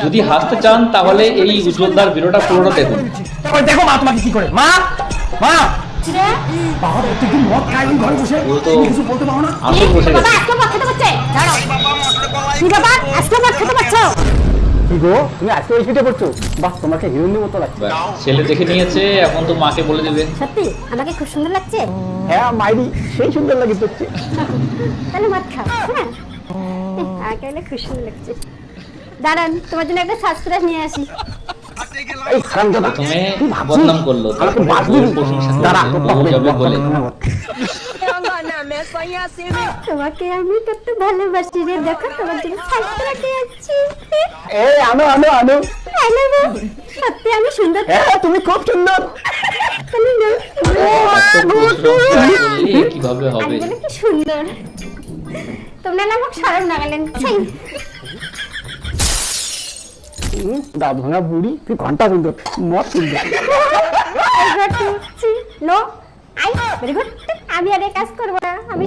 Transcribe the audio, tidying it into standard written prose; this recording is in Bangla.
যদি হাসতে চান তাহলে এই উজ্জ্বলদার ভিডিওটা পুরোটা দেখুন। তারপর দেখো মা তোমাকে কি করে। মা মা বাবা প্রত্যেকদিন মদ খাই ঘরে বসে, ও তো কিছু বলতে পারো না? আসল বসে বাবা গেছে। আজকে মদ খেতে পারছে দাঁড়াও কি বাবা আজকে মদ খেতে পারছো কি গো তুমি আজকে ওই ফিটে পড়ছো? বাহ তোমাকে হিরোইনের মতো লাগছে। ছেলে দেখে নিয়েছে, এখন তো মাকে বলে দেবে। সত্যি আমাকে খুব সুন্দর লাগছে হ্যাঁ মাইরি সেই সুন্দর লাগে তোকে। তাহলে মদ খাও হ্যাঁ আমাকে বলে খুব সুন্দর লাগছে দাঁড়ান তোমার জন্য একটা সাবস্ক্রাইব নিয়ে আসি এই হারামজাদা প্রথমে তুই ভাবছিস বদনাম করলো, আমাকে তারপরে বাস বউর দিবি? প্রশংসা দাঁড়া, করলো, তোর বউ যাবে বলে। তোমাকে আমি কত ভালোবাসি রে দেখো তোমার জন্য সাবস্ক্রাইব নিয়ে আসছি এই আনো আনো আনো। হ্যালো সত্যি আমি সুন্দর হ্যাঁ তুমি খুব সুন্দর। তাহলে না এত প্রশংসা করলে কিভাবে হবে? আমি বলে কি সুন্দর তোমরা না আমাকে শরম না গেলেন সেই দাঁত ভাঙা বুড়ি, তুই ঘন্টা সুন্দর, মদ সুন্দর। নো আই ভেরি গুড আমি আর এই কাজ করবো না আমি